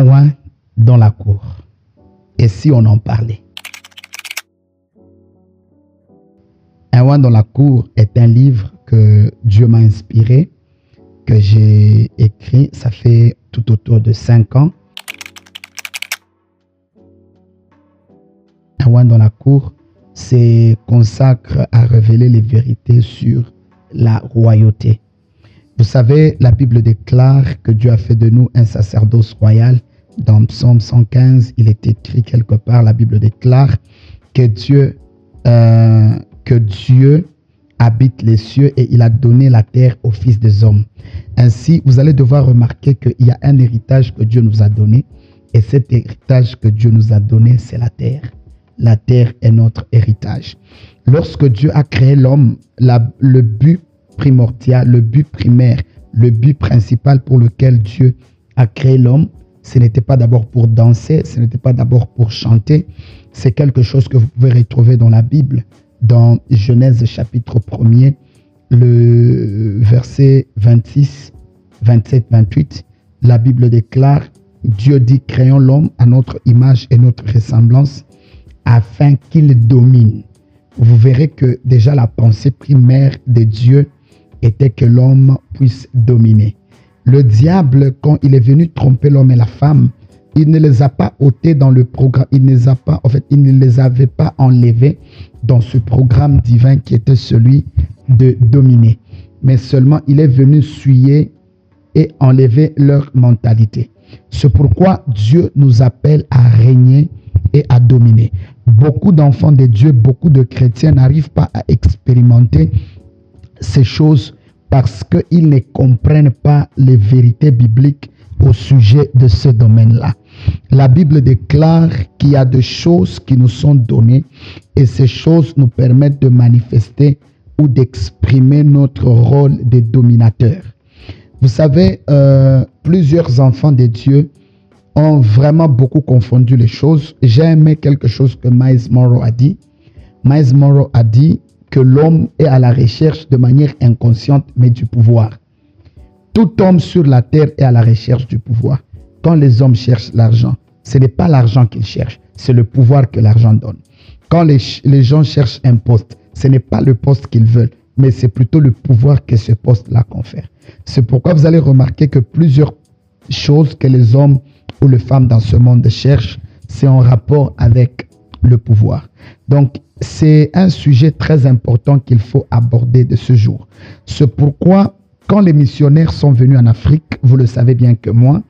Un oin dans la cour. Et si on en parlait? Un oin dans la cour est un livre que Dieu m'a inspiré, que j'ai écrit, ça fait tout autour de 5 ans. Un oin dans la cour se consacre à révéler les vérités sur la royauté. Vous savez, la Bible déclare que Dieu a fait de nous un sacerdoce royal. Dans Psaume 115, il est écrit quelque part, la Bible déclare que Dieu habite les cieux et il a donné la terre aux fils des hommes. Ainsi, vous allez devoir remarquer qu'il y a un héritage que Dieu nous a donné et cet héritage que Dieu nous a donné, c'est la terre. La terre est notre héritage. Lorsque Dieu a créé l'homme, le but primordial, le but primaire, le but principal pour lequel Dieu a créé l'homme, ce n'était pas d'abord pour danser, ce n'était pas d'abord pour chanter. C'est quelque chose que vous pouvez retrouver dans la Bible, dans Genèse chapitre 1er, le verset 26, 27, 28. La Bible déclare, Dieu dit, créons l'homme à notre image et notre ressemblance, afin qu'il domine. Vous verrez que déjà la pensée primaire de Dieu était que l'homme puisse dominer. Le diable, quand il est venu tromper l'homme et la femme, il ne les a pas ôtés dans le programme, il ne les avait pas enlevés dans ce programme divin qui était celui de dominer. Mais seulement il est venu souiller et enlever leur mentalité. C'est pourquoi Dieu nous appelle à régner et à dominer. Beaucoup d'enfants de Dieu, beaucoup de chrétiens n'arrivent pas à expérimenter ces choses parce qu'ils ne comprennent pas les vérités bibliques au sujet de ce domaine-là. La Bible déclare qu'il y a des choses qui nous sont données et ces choses nous permettent de manifester ou d'exprimer notre rôle de dominateur. Vous savez, plusieurs enfants de Dieu ont vraiment beaucoup confondu les choses. J'ai aimé quelque chose que Myles Munroe a dit. Myles Munroe a dit que l'homme est à la recherche de manière inconsciente, mais du pouvoir. Tout homme sur la terre est à la recherche du pouvoir. Quand les hommes cherchent l'argent, ce n'est pas l'argent qu'ils cherchent, c'est le pouvoir que l'argent donne. Quand les gens cherchent un poste, ce n'est pas le poste qu'ils veulent, mais c'est plutôt le pouvoir que ce poste-là confère. C'est pourquoi vous allez remarquer que plusieurs choses que les hommes ou les femmes dans ce monde cherchent, c'est en rapport avec le pouvoir. Donc, c'est un sujet très important qu'il faut aborder de ce jour. C'est pourquoi, quand les missionnaires sont venus en Afrique, vous le savez bien que moi,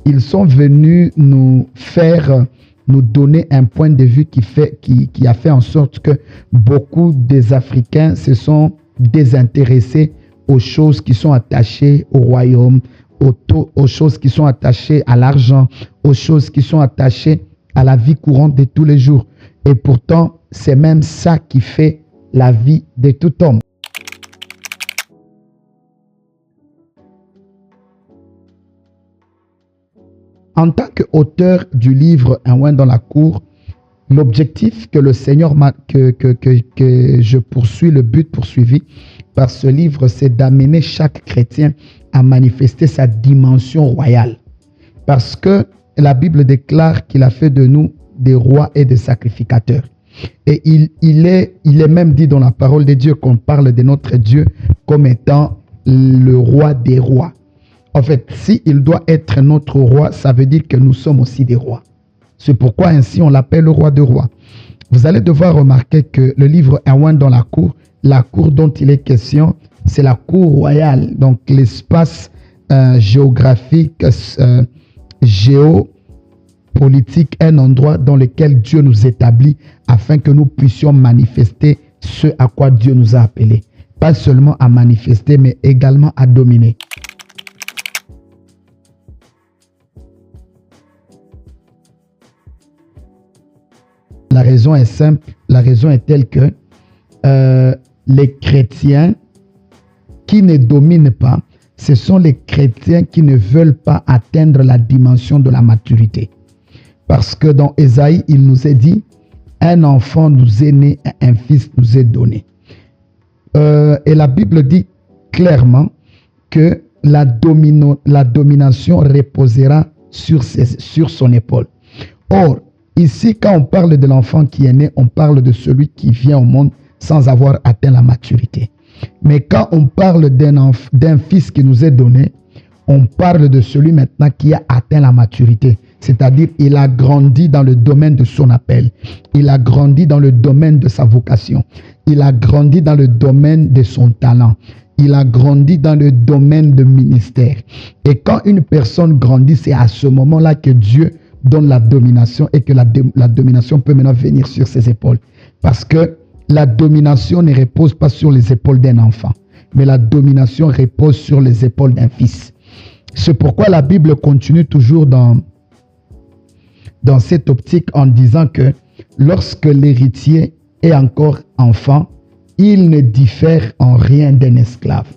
ils sont venus nous donner un point de vue qui a fait en sorte que beaucoup des Africains se sont désintéressés aux choses qui sont attachées au royaume, aux choses qui sont attachées à l'argent, aux choses qui sont attachées à la vie courante de tous les jours. Et pourtant, c'est même ça qui fait la vie de tout homme. En tant qu'auteur du livre Un oin dans la cour, l'objectif que le Seigneur que je poursuis, le but poursuivi par ce livre, c'est d'amener chaque chrétien à manifester sa dimension royale. Parce que la Bible déclare qu'il a fait de nous des rois et des sacrificateurs. Et il est même dit dans la parole de Dieu qu'on parle de notre Dieu comme étant le roi des rois. En fait, s'il doit être notre roi, ça veut dire que nous sommes aussi des rois. C'est pourquoi ainsi on l'appelle le roi des rois. Vous allez devoir remarquer que le livre Un oin dans la cour dont il est question, c'est la cour royale, donc l'espace géographique, géopolitique, un endroit dans lequel Dieu nous établit afin que nous puissions manifester ce à quoi Dieu nous a appelés. Pas seulement à manifester, mais également à dominer. La raison est simple, la raison est telle que les chrétiens qui ne dominent pas, ce sont les chrétiens qui ne veulent pas atteindre la dimension de la maturité. Parce que dans Ésaïe, il nous est dit, un enfant nous est né, un fils nous est donné. Et la Bible dit clairement que la domination reposera sur son épaule. Or, ici, quand on parle de l'enfant qui est né, on parle de celui qui vient au monde sans avoir atteint la maturité. Mais quand on parle d'un fils qui nous est donné, on parle de celui maintenant qui a atteint la maturité. C'est-à-dire, il a grandi dans le domaine de son appel. Il a grandi dans le domaine de sa vocation. Il a grandi dans le domaine de son talent. Il a grandi dans le domaine de ministère. Et quand une personne grandit, c'est à ce moment-là que Dieu donne la domination et que la domination peut maintenant venir sur ses épaules. Parce que la domination ne repose pas sur les épaules d'un enfant, mais la domination repose sur les épaules d'un fils. C'est pourquoi la Bible continue toujours dans cette optique en disant que lorsque l'héritier est encore enfant, il ne diffère en rien d'un esclave.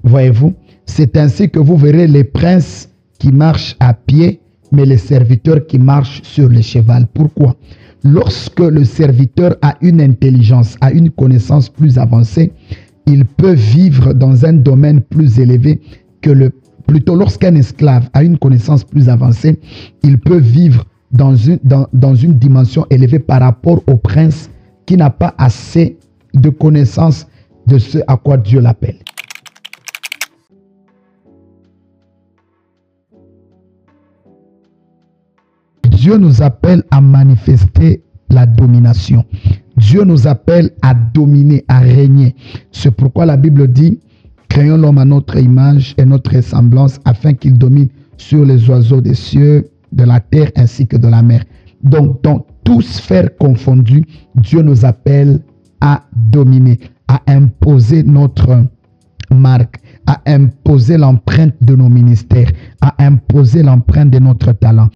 Voyez-vous, c'est ainsi que vous verrez les princes qui marchent à pied, mais les serviteurs qui marchent sur le cheval. Pourquoi? Lorsque le serviteur a une intelligence, a une connaissance plus avancée, il peut vivre dans un domaine plus élevé que plutôt lorsqu'un esclave a une connaissance plus avancée, il peut vivre dans une dimension élevée par rapport au prince qui n'a pas assez de connaissance de ce à quoi Dieu l'appelle. Dieu nous appelle à manifester la domination. Dieu nous appelle à dominer, à régner. C'est pourquoi la Bible dit: créons l'homme à notre image et notre ressemblance afin qu'il domine sur les oiseaux des cieux, de la terre ainsi que de la mer. Donc, dans toute sphère confondue, Dieu nous appelle à dominer, à imposer notre marque, à imposer l'empreinte de nos ministères, à imposer l'empreinte de notre talent.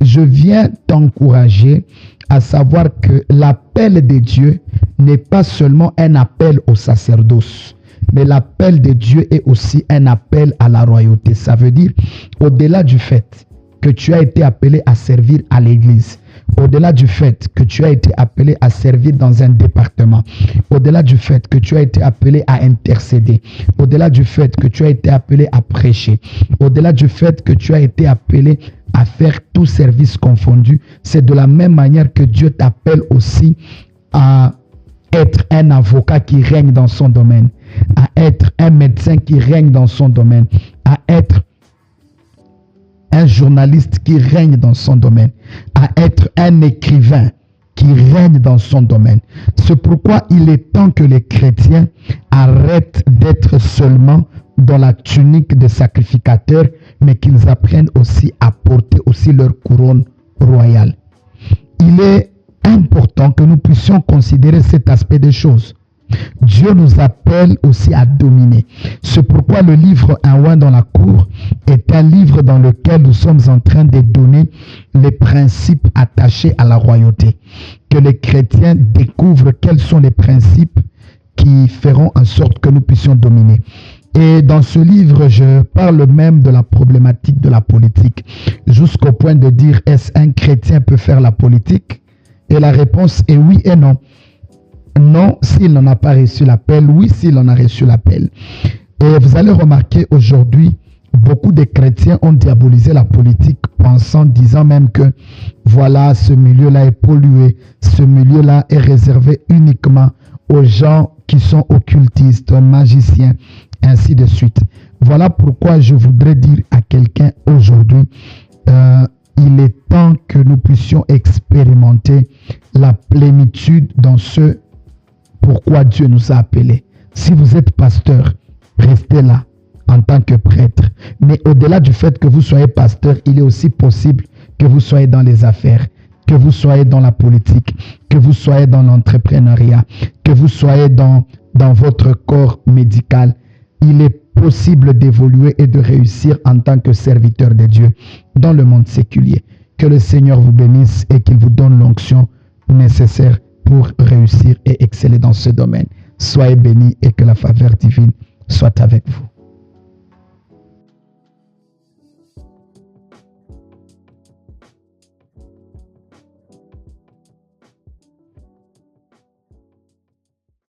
Je viens t'encourager à savoir que l'appel de Dieu n'est pas seulement un appel au sacerdoce, mais l'appel de Dieu est aussi un appel à la royauté. Ça veut dire, au-delà du fait que tu as été appelé à servir à l'église, au-delà du fait que tu as été appelé à servir dans un département, au-delà du fait que tu as été appelé à intercéder, au-delà du fait que tu as été appelé à prêcher, au-delà du fait que tu as été appelé à faire tout service confondu, c'est de la même manière que Dieu t'appelle aussi à être un avocat qui règne dans son domaine, à être un médecin qui règne dans son domaine, à être un journaliste qui règne dans son domaine, à être un écrivain qui règne dans son domaine. C'est pourquoi il est temps que les chrétiens arrêtent d'être seulement dans la tunique de sacrificateur, mais qu'ils apprennent aussi à porter aussi leur couronne royale. Il est important que nous puissions considérer cet aspect des choses. Dieu nous appelle aussi à dominer. C'est pourquoi le livre Un roi dans la cour est un livre dans lequel nous sommes en train de donner les principes attachés à la royauté. Que les chrétiens découvrent quels sont les principes qui feront en sorte que nous puissions dominer. Et dans ce livre, je parle même de la problématique de la politique, jusqu'au point de dire, est-ce un chrétien peut faire la politique? Et la réponse est oui et non. Non, s'il n'en a pas reçu l'appel. Oui, s'il en a reçu l'appel. Et vous allez remarquer aujourd'hui, beaucoup de chrétiens ont diabolisé la politique, disant même que voilà, ce milieu-là est pollué, ce milieu-là est réservé uniquement aux gens qui sont occultistes, magiciens, ainsi de suite. Voilà pourquoi je voudrais dire à quelqu'un aujourd'hui, il est temps que nous puissions expérimenter la plénitude dans ce pourquoi Dieu nous a appelés. Si vous êtes pasteur, restez là en tant que prêtre. Mais au-delà du fait que vous soyez pasteur, il est aussi possible que vous soyez dans les affaires, que vous soyez dans la politique, que vous soyez dans l'entrepreneuriat, que vous soyez dans votre corps médical. Il est possible d'évoluer et de réussir en tant que serviteur de Dieu dans le monde séculier. Que le Seigneur vous bénisse et qu'il vous donne l'onction nécessaire pour réussir et exceller dans ce domaine. Soyez bénis et que la faveur divine soit avec vous.